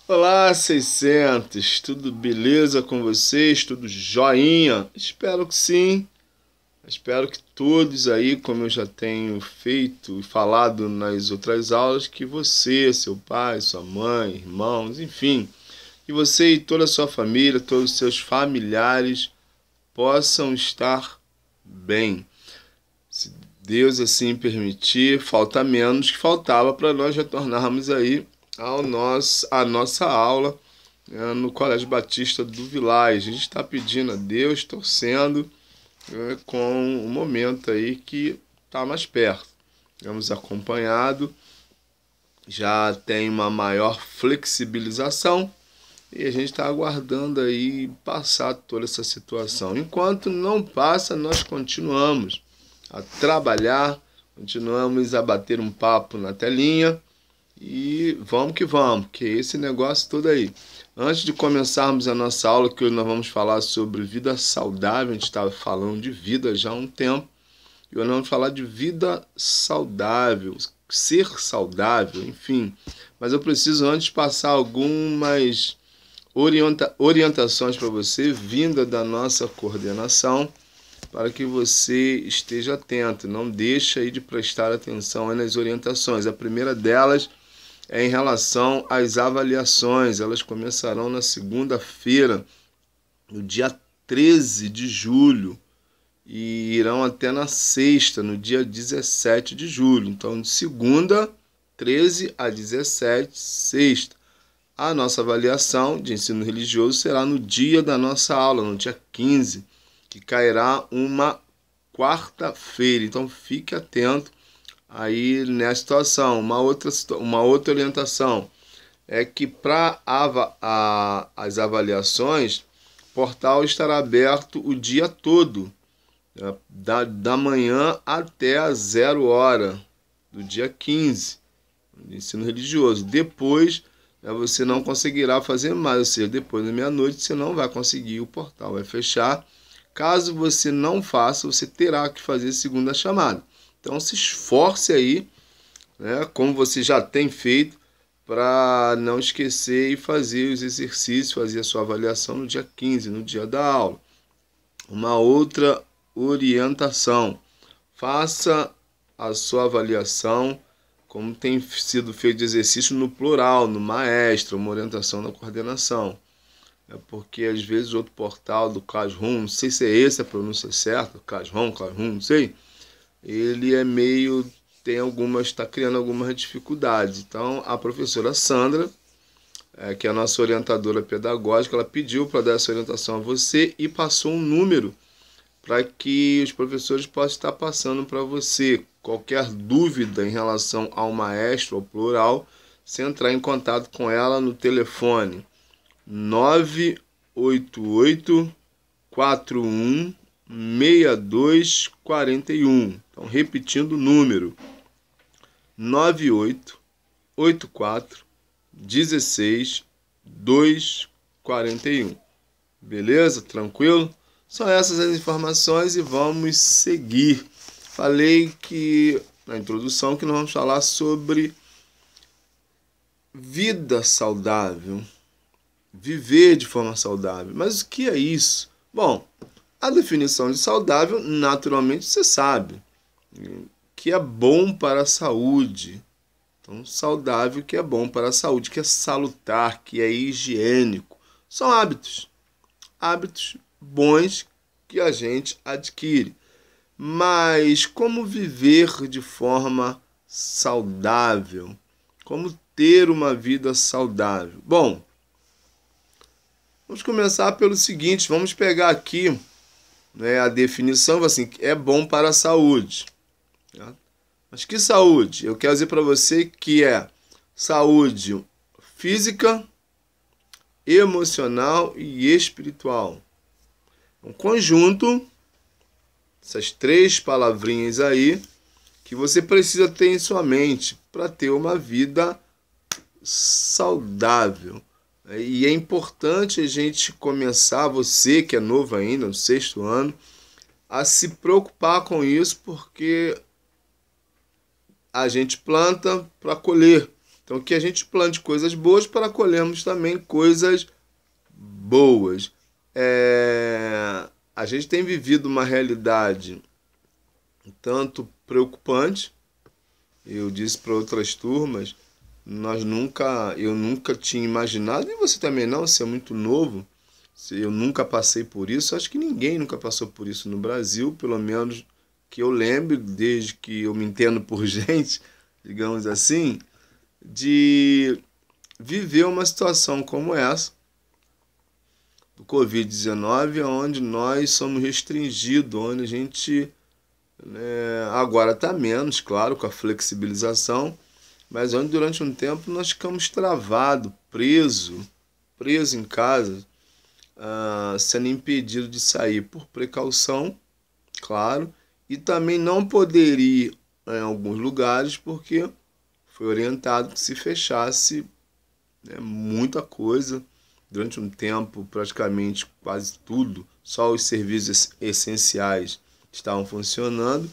Olá, 600, tudo beleza com vocês? Tudo joinha? Espero que sim. Espero que todos aí, como eu já tenho feito e falado nas outras aulas, que você, seu pai, sua mãe, irmãos, enfim, que você e toda a sua família, todos os seus familiares possam estar bem. Se Deus assim permitir, falta menos que faltava para nós retornarmos aí à nossa aula, no Colégio Batista do Vilage. A gente está pedindo a Deus, torcendo, com o momento aí que está mais perto. Temos acompanhado, já tem uma maior flexibilização e a gente está aguardando aí passar toda essa situação. Enquanto não passa, nós continuamos a trabalhar, continuamos a bater um papo na telinha e vamos que é esse negócio todo aí. Antes de começarmos a nossa aula, que hoje nós vamos falar sobre vida saudável, a gente estava falando de vida já há um tempo, e hoje nós vamos falar de vida saudável, ser saudável, enfim. Mas eu preciso antes passar algumas orientações para você, vinda da nossa coordenação, para que você esteja atento, não deixe aí de prestar atenção aí nas orientações. A primeira delas é em relação às avaliações. Elas começarão na segunda-feira, no dia 13 de julho, e irão até na sexta, no dia 17 de julho. Então, de segunda, 13 a 17, sexta. A nossa avaliação de ensino religioso será no dia da nossa aula, no dia 15, que cairá uma quarta-feira. Então, fique atento aí nessa situação. Uma outra orientação é que para as avaliações, o portal estará aberto o dia todo, né, da manhã até a 0 hora do dia 15, de ensino religioso. Depois, né, você não conseguirá fazer mais, ou seja, depois da meia-noite você não vai conseguir, o portal vai fechar. Caso você não faça, você terá que fazer segunda chamada. Então se esforce aí, né, como você já tem feito, para não esquecer e fazer os exercícios, fazer a sua avaliação no dia 15, no dia da aula. Uma outra orientação: faça a sua avaliação como tem sido feito exercício no plural, no maestro, uma orientação da coordenação. É porque às vezes outro portal do Classroom, não sei se é essa a pronúncia certa, Classroom, não sei, ele é meio, está criando algumas dificuldades. Então a professora Sandra, que é a nossa orientadora pedagógica, ela pediu para dar essa orientação a você e passou um número para que os professores possam estar passando para você. Qualquer dúvida em relação ao maestro, ao plural, você entrar em contato com ela no telefone 988 41 6241. Então, repetindo o número: 9884 16 241. Beleza? Tranquilo? São essas as informações e vamos seguir. Falei que na introdução que nós vamos falar sobre vida saudável, viver de forma saudável. Mas o que é isso? Bom, a definição de saudável, naturalmente, você sabe, que é bom para a saúde. Então, saudável que é bom para a saúde, que é salutar, que é higiênico. São hábitos. Hábitos bons que a gente adquire. Mas como viver de forma saudável? Como ter uma vida saudável? Bom, vamos começar pelo seguinte, vamos pegar aqui, né, a definição, assim, é bom para a saúde. Tá? Mas que saúde? Eu quero dizer para você que é saúde física, emocional e espiritual. Um conjunto, essas três palavrinhas aí, que você precisa ter em sua mente para ter uma vida saudável. E é importante a gente começar, você que é novo ainda, no 6º ano, a se preocupar com isso, porque a gente planta para colher. Então, que a gente plante coisas boas para colhermos também coisas boas. A gente tem vivido uma realidade um tanto preocupante. Eu disse para outras turmas, eu nunca tinha imaginado, e você também não, você é muito novo, eu nunca passei por isso, acho que ninguém nunca passou por isso no Brasil, pelo menos que eu lembre, desde que eu me entendo por gente, digamos assim, de viver uma situação como essa, do Covid-19, onde nós somos restringidos, onde a gente, agora está menos, claro, com a flexibilização, mas onde durante um tempo nós ficamos travados, preso em casa, sendo impedido de sair por precaução, claro, e também não poder ir em alguns lugares porque foi orientado que se fechasse, muita coisa. Durante um tempo, praticamente quase tudo, só os serviços essenciais estavam funcionando,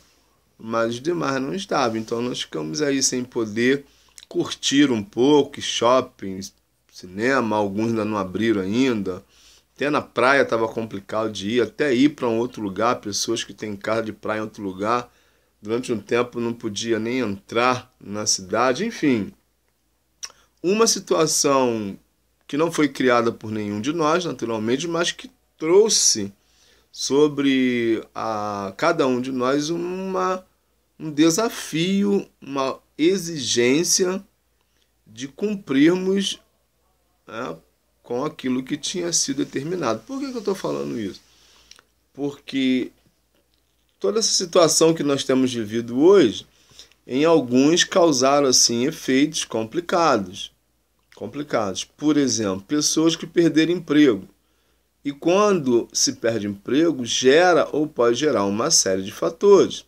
mas os demais não estavam. Então nós ficamos aí sem poder curtir um pouco, shopping, cinema, alguns ainda não abriram ainda. Até na praia estava complicado de ir, até ir para um outro lugar, pessoas que têm casa de praia em outro lugar. Durante um tempo não podia nem entrar na cidade, enfim. Uma situação que não foi criada por nenhum de nós, naturalmente, mas que trouxe sobre cada um de nós um desafio, uma exigência de cumprirmos, com aquilo que tinha sido determinado. Por que eu estou falando isso? Porque toda essa situação que nós temos vivido hoje, em alguns causaram assim efeitos complicados. Por exemplo, pessoas que perderam emprego. E quando se perde emprego, gera ou pode gerar uma série de fatores.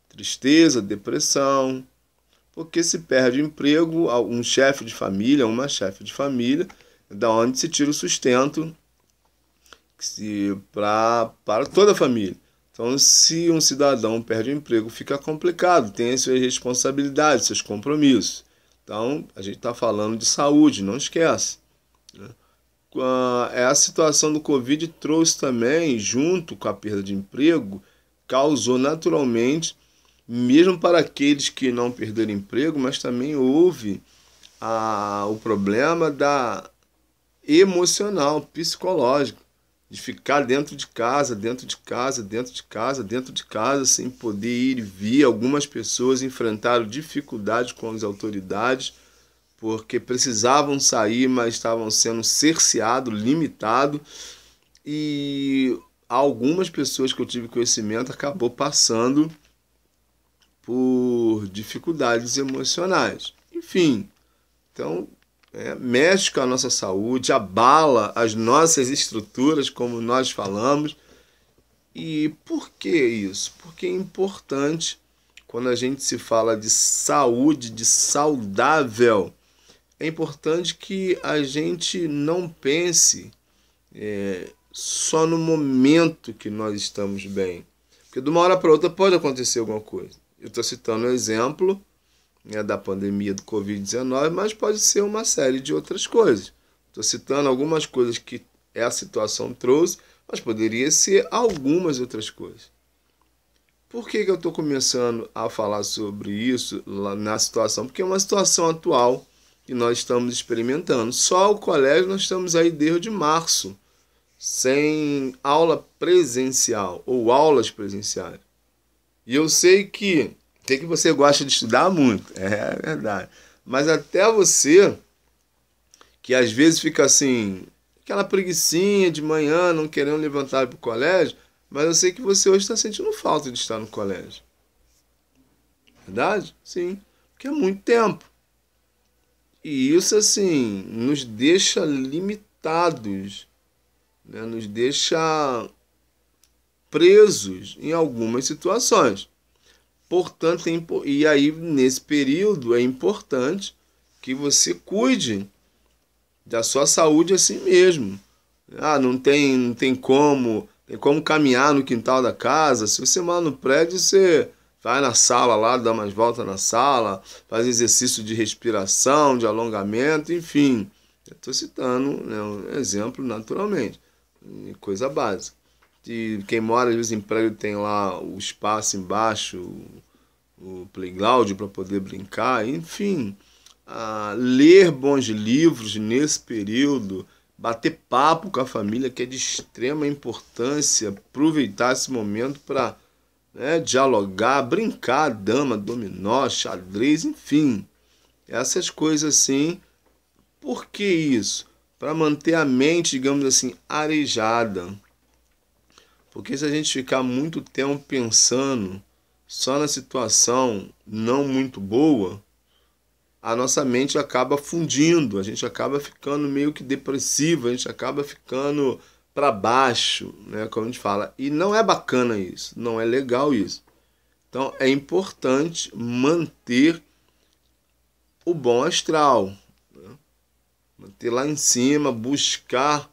Tristeza, depressão. Porque se perde emprego, um chefe de família, uma chefe de família, da onde se tira o sustento para toda a família. Então, se um cidadão perde o emprego, fica complicado, tem as suas responsabilidades, seus compromissos. Então, a gente está falando de saúde, não esquece. A situação do Covid trouxe também, junto com a perda de emprego, causou naturalmente, mesmo para aqueles que não perderam emprego, mas também houve o problema emocional, psicológico, de ficar dentro de casa, sem poder ir e vir. Algumas pessoas enfrentaram dificuldade com as autoridades, porque precisavam sair, mas estavam sendo cerceados, limitados, e algumas pessoas que eu tive conhecimento acabou passando por dificuldades emocionais. Enfim, então mexe com a nossa saúde, abala as nossas estruturas, como nós falamos. E por que isso? Porque é importante, quando a gente se fala de saúde, de saudável, é importante que a gente não pense só no momento que nós estamos bem. Porque de uma hora para outra pode acontecer alguma coisa. Eu estou citando um exemplo da pandemia do Covid-19, mas pode ser uma série de outras coisas. Estou citando algumas coisas que a situação trouxe, mas poderia ser algumas outras coisas. Por que eu estou começando a falar sobre isso lá na situação? Porque é uma situação atual que nós estamos experimentando. Só o colégio nós estamos aí desde março, sem aula presencial ou aulas presenciais. E eu sei que você gosta de estudar muito, é verdade. Mas até você, que às vezes fica assim, aquela preguicinha de manhã, não querendo levantar para o colégio, mas eu sei que você hoje está sentindo falta de estar no colégio. Verdade? Sim, porque é muito tempo. E isso, assim, nos deixa limitados, nos deixa presos em algumas situações. Portanto, e aí nesse período é importante que você cuide da sua saúde assim mesmo. Não tem como caminhar no quintal da casa. Se você mora no prédio, você vai na sala lá, dá umas voltas na sala, faz exercício de respiração, de alongamento, enfim. Estou citando, né, um exemplo naturalmente, coisa básica. E quem mora às vezes em prédio tem lá o espaço embaixo, o playground para poder brincar, enfim. Ler bons livros nesse período, bater papo com a família, que é de extrema importância, aproveitar esse momento para, né, dialogar, brincar, dama, dominó, xadrez, enfim. Essas coisas assim. Por que isso? Para manter a mente, digamos assim, arejada. Porque se a gente ficar muito tempo pensando só na situação não muito boa, a nossa mente acaba fundindo, a gente acaba ficando meio que depressivo, a gente acaba ficando para baixo, né, como a gente fala. E não é bacana isso, não é legal isso. Então é importante manter o bom astral, né? Manter lá em cima, buscar,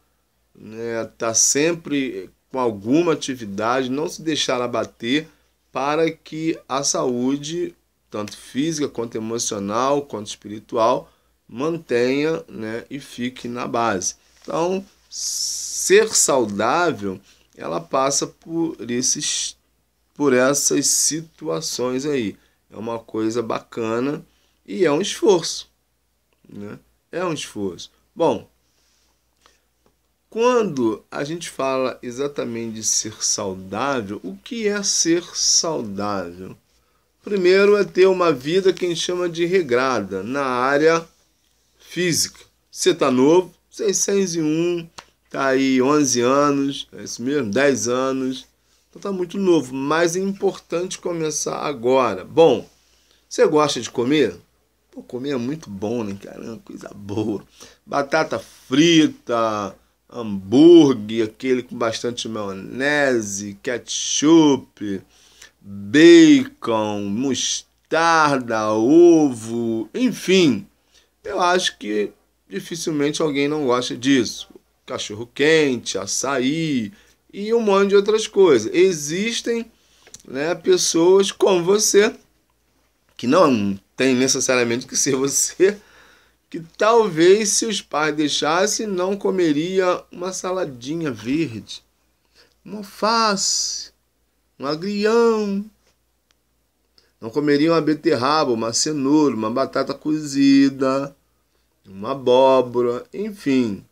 né, tá sempre com alguma atividade, não se deixar abater para que a saúde, tanto física quanto emocional, quanto espiritual, mantenha, né, e fique na base. Então, ser saudável, ela passa por essas situações aí. É uma coisa bacana e é um esforço, né? É um esforço. Bom, quando a gente fala exatamente de ser saudável, o que é ser saudável? Primeiro é ter uma vida que a gente chama de regrada, na área física. Você está novo, 601, está aí 11 anos, é isso mesmo, 10 anos, então está muito novo, mas é importante começar agora. Bom, você gosta de comer? Pô, comer é muito bom, né, cara? Coisa boa. Batata frita, hambúrguer, aquele com bastante maionese, ketchup, bacon, mostarda, ovo, enfim. Eu acho que dificilmente alguém não gosta disso. Cachorro quente, açaí e um monte de outras coisas. Existem, né, pessoas como você, que não tem necessariamente que ser você, que talvez se os pais deixassem não comeria uma saladinha verde, uma alface, um agrião, não comeria uma beterraba, uma cenoura, uma batata cozida, uma abóbora, enfim.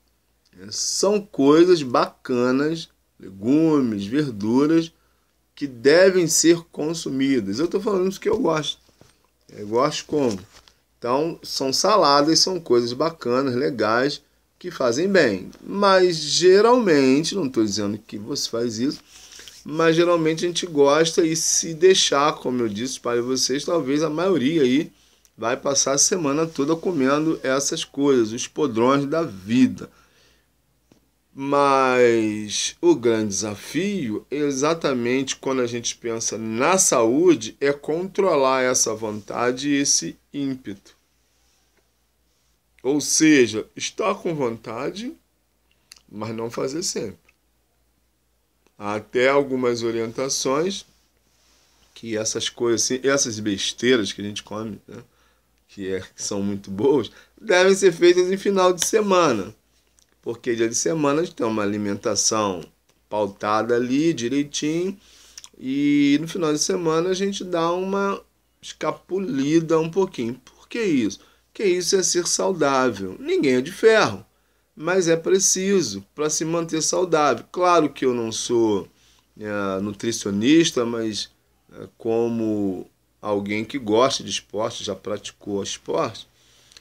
São coisas bacanas, legumes, verduras, que devem ser consumidas. Eu estou falando isso que eu gosto. Eu gosto como. Então, são saladas, são coisas bacanas, legais, que fazem bem. Mas, geralmente, não estou dizendo que você faz isso, mas geralmente a gente gosta e se deixar, como eu disse para vocês, talvez a maioria aí vai passar a semana toda comendo essas coisas, os podrões da vida. Mas o grande desafio, exatamente quando a gente pensa na saúde, é controlar essa vontade e esse ímpeto. Ou seja, estar com vontade, mas não fazer sempre. Há até algumas orientações que essas coisas, assim, essas besteiras que a gente come, né, que são muito boas, devem ser feitas em final de semana. Porque dia de semana a gente tem uma alimentação pautada ali direitinho e no final de semana a gente dá uma escapulida um pouquinho. Por que isso? Porque isso é ser saudável. Ninguém é de ferro, mas é preciso para se manter saudável. Claro que eu não sou nutricionista, mas como alguém que gosta de esporte, já praticou esporte,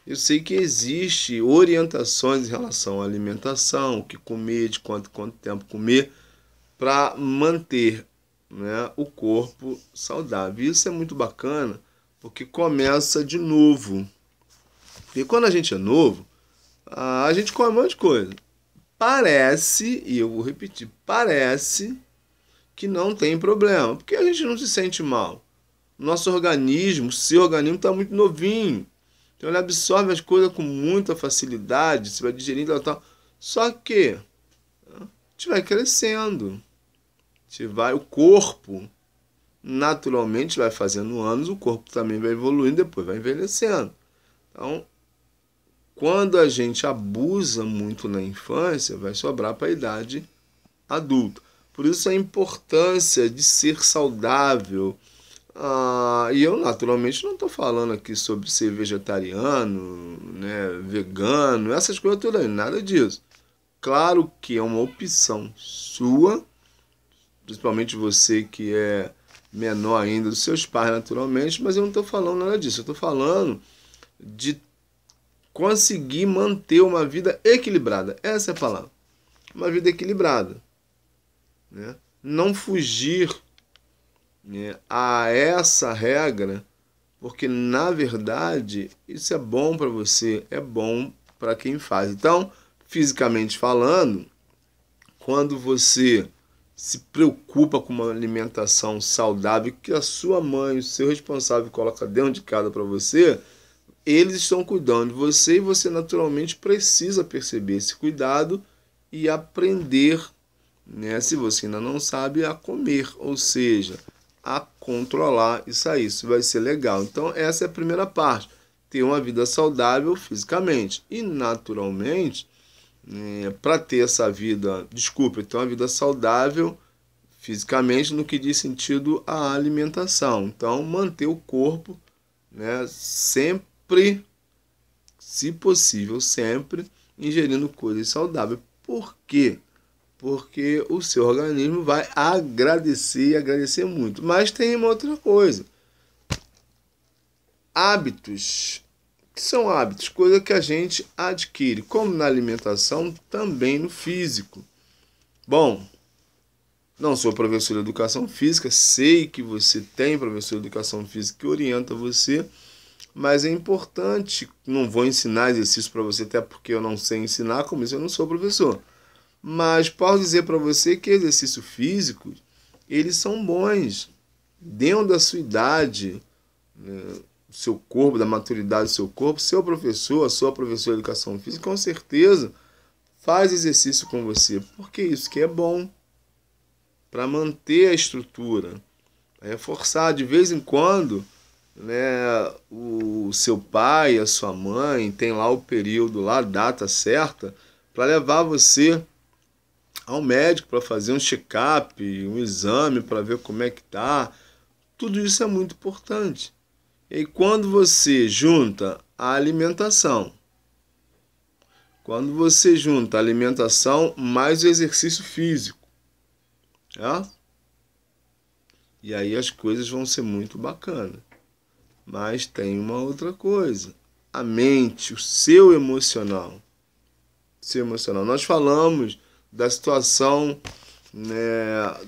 eu sei que existe orientações em relação à alimentação, o que comer, de quanto tempo comer, para manter, né, o corpo saudável. Isso é muito bacana, porque começa de novo. E quando a gente é novo, a gente come um monte de coisa. Parece, e eu vou repetir, parece que não tem problema, porque a gente não se sente mal. Nosso organismo, o seu organismo está muito novinho. Então ele absorve as coisas com muita facilidade, você vai digerindo e tal. Só que a gente vai crescendo. O corpo naturalmente vai fazendo anos, o corpo também vai evoluindo, depois vai envelhecendo. Então, quando a gente abusa muito na infância, vai sobrar para a idade adulta. Por isso a importância de ser saudável. E eu naturalmente não estou falando aqui sobre ser vegetariano, né, vegano, essas coisas todas, nada disso. Claro que é uma opção sua, principalmente você que é menor ainda dos seus pais naturalmente, mas eu não estou falando nada disso. Eu estou falando de conseguir manter uma vida equilibrada. Essa é a palavra. Uma vida equilibrada, né? Não fugir, né, a essa regra, porque na verdade isso é bom para você, é bom para quem faz. Então, fisicamente falando, quando você se preocupa com uma alimentação saudável que a sua mãe, o seu responsável coloca dentro de casa para você, eles estão cuidando de você e você naturalmente precisa perceber esse cuidado e aprender, né, se você ainda não sabe, a comer, ou seja, a controlar isso aí. Isso vai ser legal. Então essa é a primeira parte, ter uma vida saudável fisicamente e naturalmente, para ter essa vida, ter uma vida saudável fisicamente no que diz sentido à alimentação. Então manter o corpo, né, sempre, se possível, sempre ingerindo coisas saudáveis. Por quê? Porque o seu organismo vai agradecer e agradecer muito. Mas tem uma outra coisa. Hábitos. Que são hábitos? Coisa que a gente adquire, como na alimentação, também no físico. Bom, não sou professor de educação física, sei que você tem professor de educação física que orienta você, mas é importante, não vou ensinar exercício para você, até porque eu não sei ensinar, como isso eu não sou professor. Mas posso dizer para você que exercícios físicos, eles são bons. Dentro da sua idade, né, do seu corpo, da maturidade do seu corpo, seu professor, a sua professora de educação física, com certeza, faz exercício com você. Porque isso que é bom. Para manter a estrutura. Reforçar de vez em quando, né, o seu pai, a sua mãe, tem lá o período, lá a data certa, para levar você ao médico para fazer um check-up, um exame para ver como é que tá. Tudo isso é muito importante. E aí, quando você junta a alimentação, mais o exercício físico, tá? E aí as coisas vão ser muito bacanas. Mas tem uma outra coisa. A mente, o seu emocional. Nós falamos da situação, né,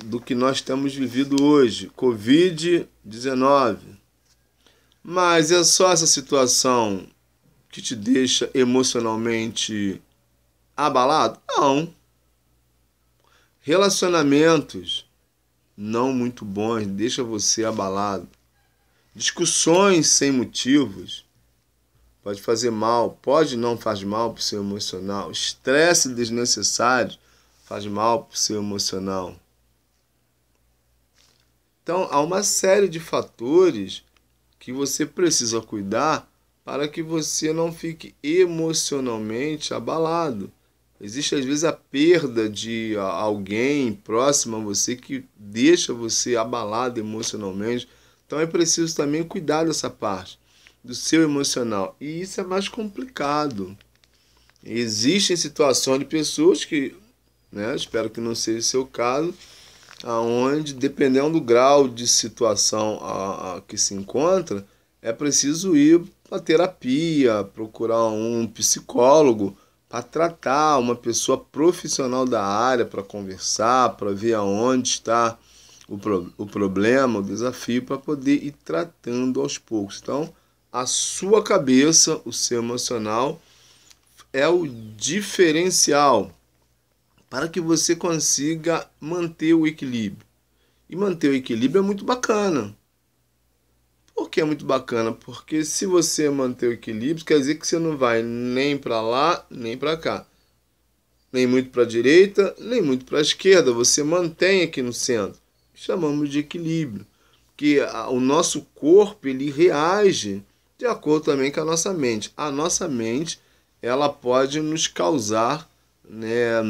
do que nós temos vivido hoje, Covid-19. Mas é só essa situação que te deixa emocionalmente abalado? Não. Relacionamentos não muito bons deixa você abalado. Discussões sem motivos pode fazer mal, pode não faz mal para o seu emocional. Estresse desnecessário faz mal para o seu emocional. Então, há uma série de fatores que você precisa cuidar para que você não fique emocionalmente abalado. Existe, às vezes, a perda de alguém próximo a você que deixa você abalado emocionalmente. Então, é preciso também cuidar dessa parte do seu emocional. E isso é mais complicado. Existem situações de pessoas que, né, espero que não seja o seu caso, aonde, dependendo do grau de situação a que se encontra, é preciso ir para terapia, procurar um psicólogo para tratar, uma pessoa profissional da área para conversar, para ver aonde está o problema, o desafio, para poder ir tratando aos poucos. Então, a sua cabeça, o seu emocional, é o diferencial para que você consiga manter o equilíbrio. E manter o equilíbrio é muito bacana. Por que é muito bacana? Porque se você manter o equilíbrio, quer dizer que você não vai nem para lá, nem para cá. Nem muito para a direita, nem muito para a esquerda. Você mantém aqui no centro. Chamamos de equilíbrio. que o nosso corpo ele reage de acordo também com a nossa mente. A nossa mente ela pode nos causar, né,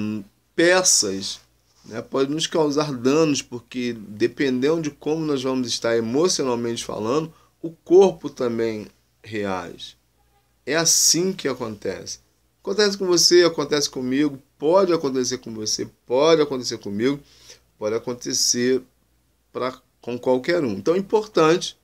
peças, né, pode nos causar danos, porque dependendo de como nós vamos estar emocionalmente falando, o corpo também reage. É assim que acontece. Acontece com você, acontece comigo, pode acontecer com você, pode acontecer comigo, pode acontecer com qualquer um. Então é importante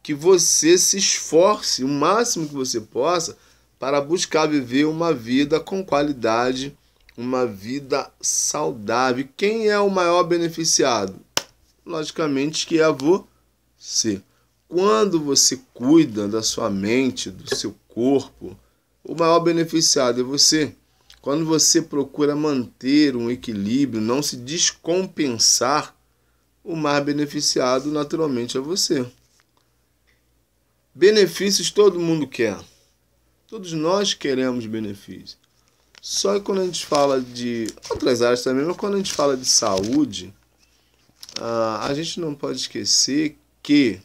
que você se esforce o máximo que você possa para buscar viver uma vida com qualidade, uma vida saudável. Quem é o maior beneficiado? Logicamente que é você. Quando você cuida da sua mente, do seu corpo, o maior beneficiado é você. Quando você procura manter um equilíbrio, não se descompensar, o mais beneficiado naturalmente é você. Benefícios todo mundo quer. Todos nós queremos benefícios. Só que quando a gente fala de outras áreas também, mas quando a gente fala de saúde, a gente não pode esquecer que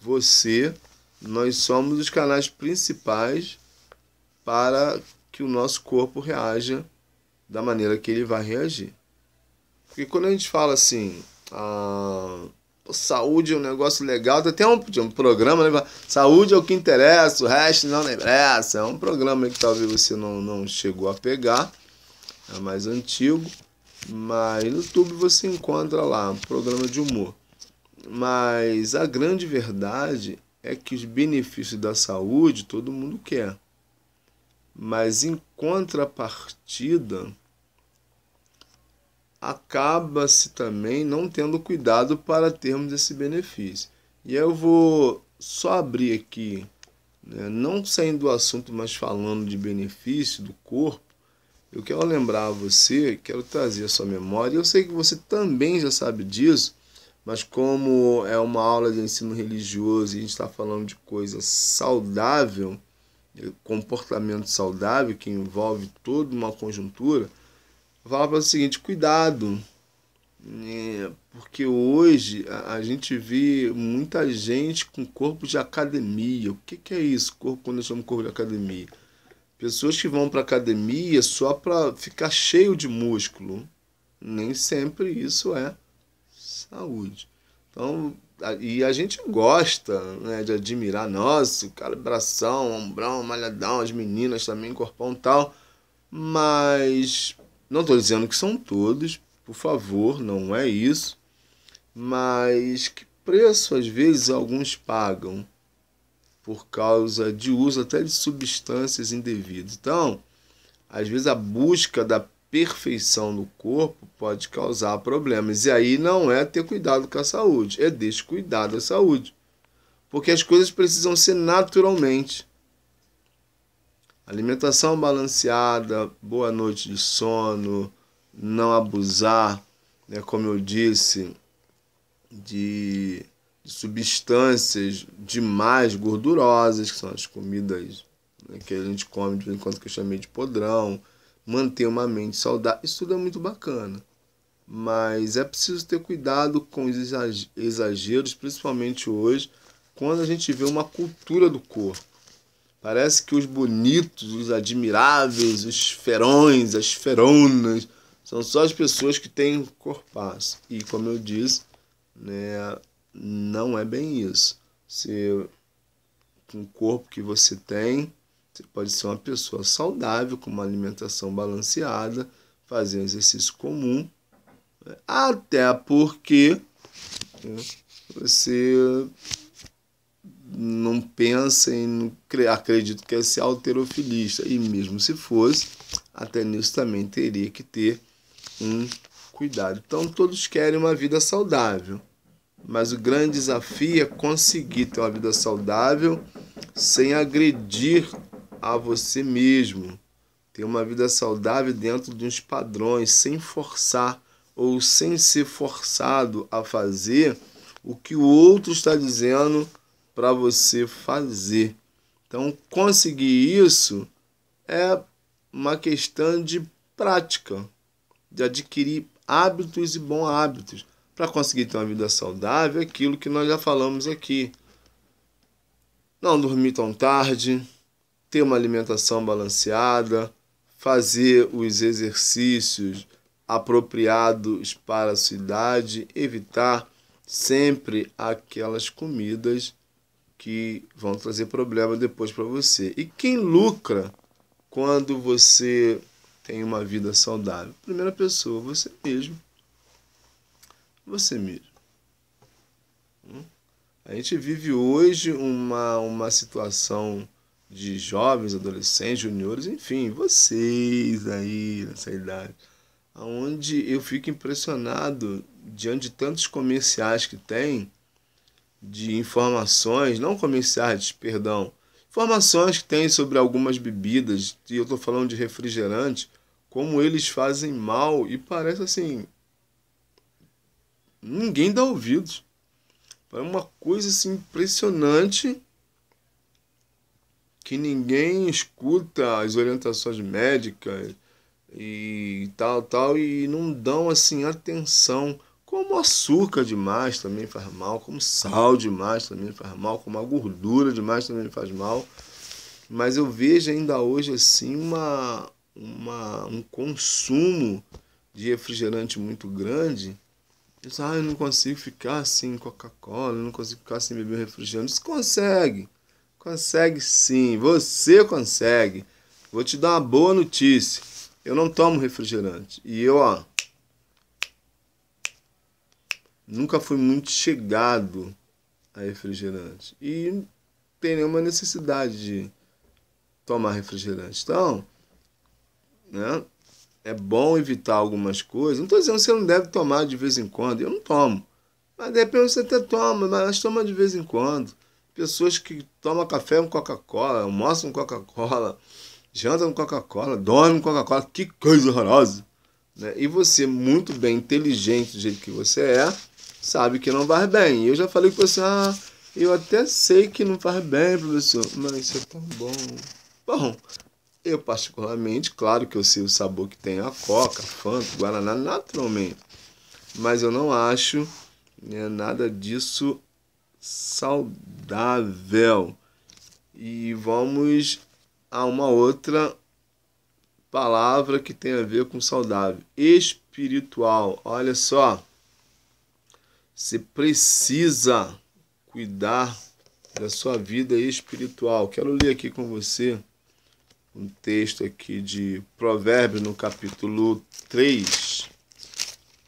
você, nós somos os canais principais para que o nosso corpo reaja da maneira que ele vai reagir. Porque quando a gente fala assim, saúde é um negócio legal, tem até um programa, né? Saúde é o que interessa, o resto não interessa. É um programa que talvez você não chegou a pegar, é mais antigo, mas no YouTube você encontra lá, um programa de humor. Mas a grande verdade é que os benefícios da saúde todo mundo quer. Mas em contrapartida, acaba-se também não tendo cuidado para termos esse benefício. E aí eu vou só abrir aqui, né, não saindo do assunto, mas falando de benefício do corpo, eu quero lembrar a você, quero trazer a sua memória, eu sei que você também já sabe disso, mas como é uma aula de ensino religioso e a gente está falando de coisa saudável, comportamento saudável, que envolve toda uma conjuntura, vou falar para o seguinte, cuidado, porque hoje a gente vê muita gente com corpo de academia. O que é isso, corpo quando eu chamo corpo de academia? Pessoas que vão para academia só para ficar cheio de músculo. Nem sempre isso é saúde. Então, e a gente gosta, né, de admirar, nossa, cara, bração, ombrão, malhadão, as meninas também, corpão e tal, mas não estou dizendo que são todos, por favor, não é isso, mas que preço às vezes alguns pagam por causa de uso até de substâncias indevidas. Então, às vezes a busca da perfeição do corpo pode causar problemas. E aí não é ter cuidado com a saúde, é descuidar da saúde. Porque as coisas precisam ser naturalmente. Alimentação balanceada, boa noite de sono, não abusar, né, como eu disse, de substâncias demais gordurosas, que são as comidas, né, que a gente come de vez em quando, que eu chamei de podrão, manter uma mente saudável, isso tudo é muito bacana. Mas é preciso ter cuidado com os exageros, principalmente hoje, quando a gente vê uma cultura do corpo. Parece que os bonitos, os admiráveis, os ferões, as feronas, são só as pessoas que têm corpaço. E, como eu disse, né, não é bem isso. Com o corpo que você tem, você pode ser uma pessoa saudável, com uma alimentação balanceada, fazer um exercício comum, né, até porque, né, você não pensa em, acredito que é ser halterofilista, e mesmo se fosse, até nisso também teria que ter um cuidado. Então todos querem uma vida saudável, mas o grande desafio é conseguir ter uma vida saudável sem agredir a você mesmo. Ter uma vida saudável dentro de uns padrões, sem forçar ou sem ser forçado a fazer o que o outro está dizendo para você fazer. Então, conseguir isso é uma questão de prática, de adquirir hábitos e bons hábitos. para conseguir ter uma vida saudável, é aquilo que nós já falamos aqui. Não dormir tão tarde, ter uma alimentação balanceada, fazer os exercícios apropriados para a sua idade, evitar sempre aquelas comidas que vão trazer problema depois para você. E quem lucra quando você tem uma vida saudável? Primeira pessoa, você mesmo. Você mesmo. A gente vive hoje uma situação de jovens, adolescentes, juniores, enfim, vocês aí nessa idade, onde eu fico impressionado diante de tantos comerciais que tem, de informações, não comerciais, perdão, informações que tem sobre algumas bebidas, e eu estou falando de refrigerante, como eles fazem mal, e parece assim, ninguém dá ouvidos. É uma coisa assim, impressionante, que ninguém escuta as orientações médicas e tal, e não dão assim atenção. Como açúcar demais também faz mal, como sal demais também faz mal, como a gordura demais também faz mal. Mas eu vejo ainda hoje assim um consumo de refrigerante muito grande. Eu não consigo ficar sem Coca-Cola, eu não consigo ficar sem beber refrigerante. Você consegue. Consegue sim, você consegue. Vou te dar uma boa notícia. Eu não tomo refrigerante. E eu, nunca fui muito chegado a refrigerante. E não tem nenhuma necessidade de tomar refrigerante. Então, né, é bom evitar algumas coisas. Não estou dizendo que você não deve tomar de vez em quando. Eu não tomo. Mas de repente você até toma, mas toma de vez em quando. Pessoas que tomam café com Coca-Cola, almoçam com Coca-Cola, jantam com Coca-Cola, dormem com Coca-Cola. Que coisa horrorosa! Né? E você, muito bem inteligente do jeito que você é, sabe que não faz bem. E eu já falei com você, eu até sei que não faz bem, professor, mas isso é tão bom. Bom, eu particularmente, claro que eu sei o sabor que tem a Coca, Fanta, Guaraná, naturalmente. Mas eu não acho, né, nada disso saudável. E vamos a uma outra palavra que tem a ver com saudável. Espiritual. Olha só. Você precisa cuidar da sua vida espiritual. Quero ler aqui com você um texto aqui de Provérbios no capítulo 3.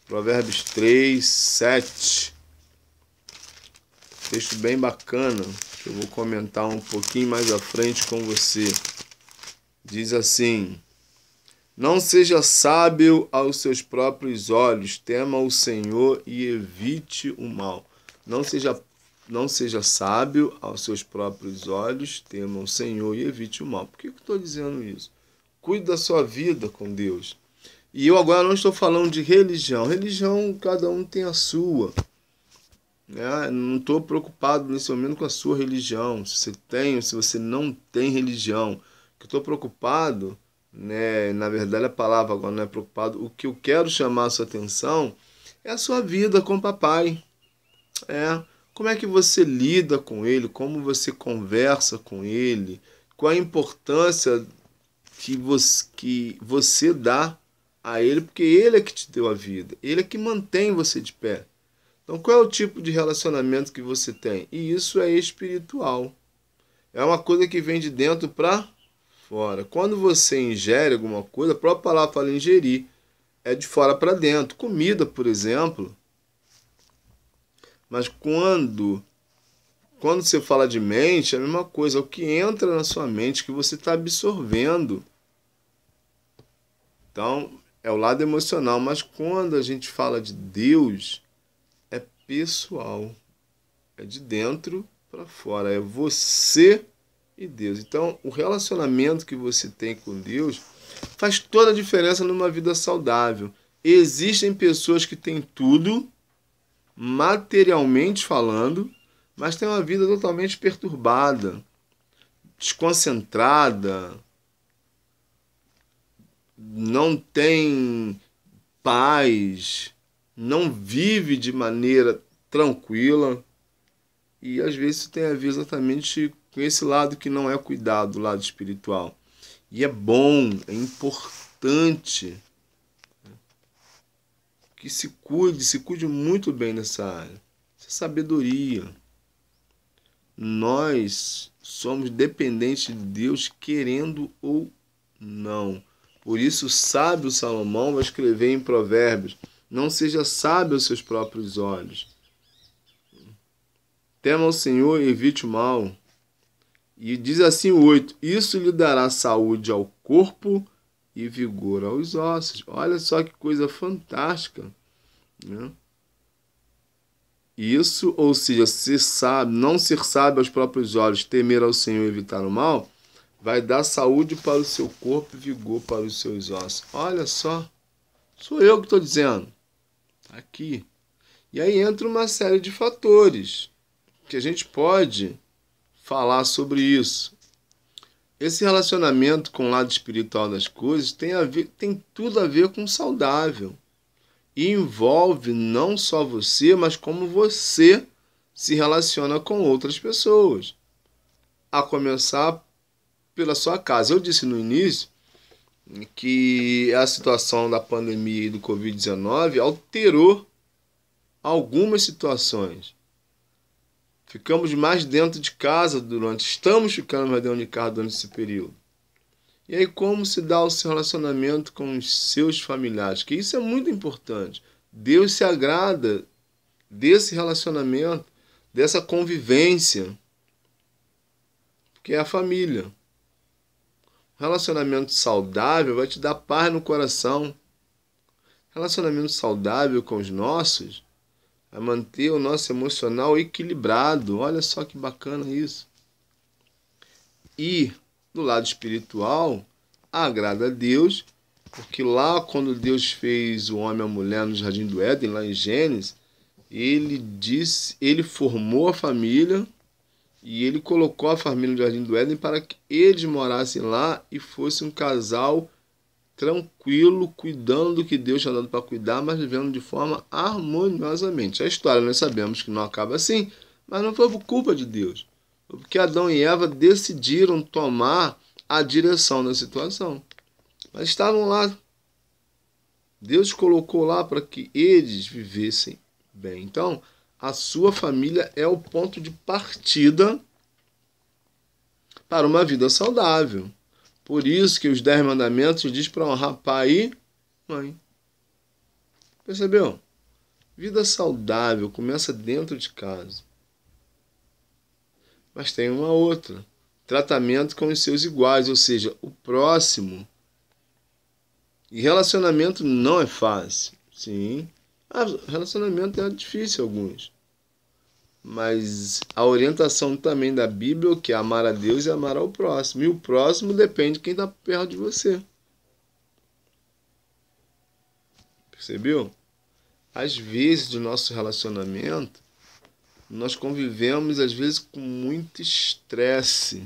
Provérbios 3, 7. Texto bem bacana, que eu vou comentar um pouquinho mais à frente com você. Diz assim: não seja sábio aos seus próprios olhos, tema o Senhor e evite o mal. Não seja sábio aos seus próprios olhos, tema o Senhor e evite o mal. Por que eu estou dizendo isso? Cuide da sua vida com Deus. E eu agora não estou falando de religião. Religião, cada um tem a sua. Não estou preocupado nesse momento com a sua religião. Se você tem ou se você não tem religião. O que eu estou preocupado, né, na verdade a palavra agora não é preocupado. O que eu quero chamar a sua atenção é a sua vida com o papai. Como é que você lida com ele, como você conversa com ele, qual a importância que você dá a ele, porque ele é que te deu a vida, ele é que mantém você de pé. Então, qual é o tipo de relacionamento que você tem? E isso é espiritual. É uma coisa que vem de dentro para fora. Quando você ingere alguma coisa, a própria palavra fala ingerir, é de fora para dentro. Comida, por exemplo. Mas quando você fala de mente, é a mesma coisa. É o que entra na sua mente, que você está absorvendo. Então, é o lado emocional. Mas quando a gente fala de Deus, é pessoal. É de dentro para fora. É você e Deus. Então, o relacionamento que você tem com Deus faz toda a diferença numa vida saudável. Existem pessoas que têm tudo, materialmente falando, mas têm uma vida totalmente perturbada, desconcentrada, não tem paz, não vive de maneira tranquila. E às vezes isso tem a ver exatamente com esse lado que não é cuidado, o lado espiritual. E é bom, é importante que se cuide muito bem nessa área. Essa sabedoria. Nós somos dependentes de Deus, querendo ou não. Por isso, o sábio Salomão vai escrever em Provérbios: não seja sábio aos seus próprios olhos. Tema o Senhor e evite o mal. E diz assim o 8: isso lhe dará saúde ao corpo e vigor aos ossos. Olha só que coisa fantástica, né? Isso, ou seja, ser sábio, não ser sábio aos próprios olhos, temer ao Senhor e evitar o mal, vai dar saúde para o seu corpo e vigor para os seus ossos. Olha só, sou eu que estou dizendo. Aqui. E aí entra uma série de fatores que a gente pode falar sobre isso. Esse relacionamento com o lado espiritual das coisas tem tudo a ver com saudável. E envolve não só você, mas como você se relaciona com outras pessoas. A começar pela sua casa. Eu disse no início que a situação da pandemia e do Covid-19 alterou algumas situações. Ficamos mais dentro de casa estamos ficando mais dentro de casa durante esse período. E aí como se dá o seu relacionamento com os seus familiares? Que isso é muito importante. Deus se agrada desse relacionamento, dessa convivência, que é a família. Um relacionamento saudável vai te dar paz no coração. Relacionamento saudável com os nossos vai manter o nosso emocional equilibrado. Olha só que bacana isso. E do lado espiritual, agrada a Deus, porque lá quando Deus fez o homem e a mulher no Jardim do Éden, lá em Gênesis, ele formou a família e ele colocou a família no Jardim do Éden para que eles morassem lá e fossem um casal tranquilo, cuidando do que Deus tinha dado para cuidar, mas vivendo de forma harmoniosamente. A história nós sabemos que não acaba assim, mas não foi por culpa de Deus. Foi porque Adão e Eva decidiram tomar a direção da situação. Mas estavam lá. Deus colocou lá para que eles vivessem bem. Então, a sua família é o ponto de partida para uma vida saudável. Por isso que os 10 mandamentos diz para honrar pai e mãe. Percebeu? Vida saudável começa dentro de casa. Mas tem uma outra. Tratamento com os seus iguais, ou seja, o próximo. E relacionamento não é fácil. Sim, relacionamento é difícil alguns. Mas a orientação também da Bíblia é o que? Amar a Deus e amar ao próximo. E o próximo depende de quem está perto de você. Percebeu? Às vezes, do nosso relacionamento, nós convivemos, às vezes, com muito estresse.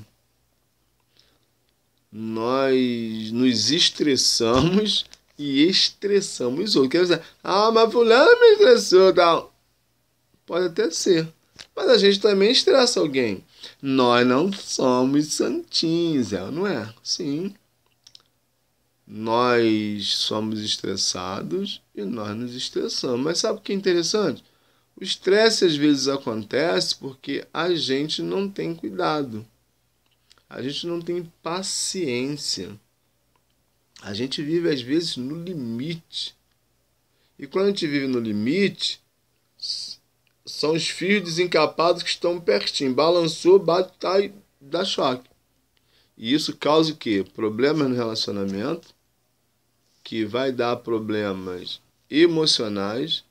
Nós nos estressamos e estressamos outros. Quer dizer, mas fulano me estressou, tal. Pode até ser. Mas a gente também estressa alguém. Nós não somos santinhos, não é? Sim. Nós somos estressados e nós nos estressamos. Mas sabe o que é interessante? O estresse às vezes acontece porque a gente não tem cuidado. A gente não tem paciência. A gente vive às vezes no limite. E quando a gente vive no limite, são os fios desencapados que estão pertinho. Balançou, bate, tá, e dá choque. E isso causa o quê? Problemas no relacionamento, que vai dar problemas emocionais.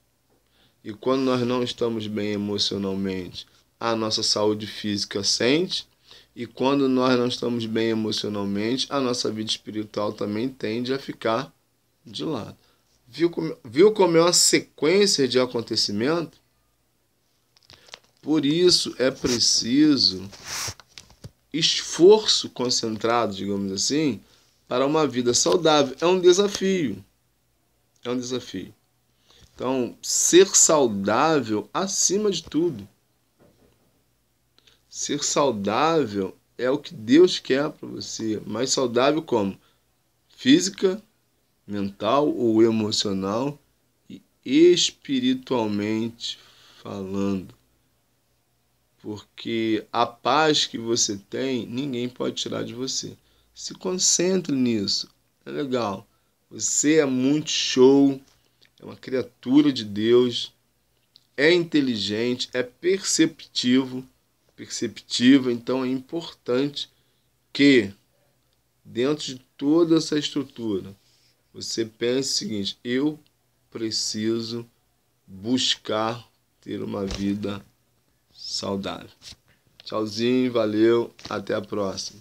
E quando nós não estamos bem emocionalmente, a nossa saúde física sente. E quando nós não estamos bem emocionalmente, a nossa vida espiritual também tende a ficar de lado. Viu como é uma sequência de acontecimentos? Por isso é preciso esforço concentrado, digamos assim, para uma vida saudável. É um desafio. É um desafio. Então, ser saudável acima de tudo. Ser saudável é o que Deus quer para você. Mais saudável como? Física, mental ou emocional e espiritualmente falando. Porque a paz que você tem, ninguém pode tirar de você. Se concentre nisso. É legal. Você é muito show, é uma criatura de Deus, é inteligente, é perceptiva, então é importante que, dentro de toda essa estrutura, você pense o seguinte: eu preciso buscar ter uma vida saudável. Tchauzinho, valeu, até a próxima.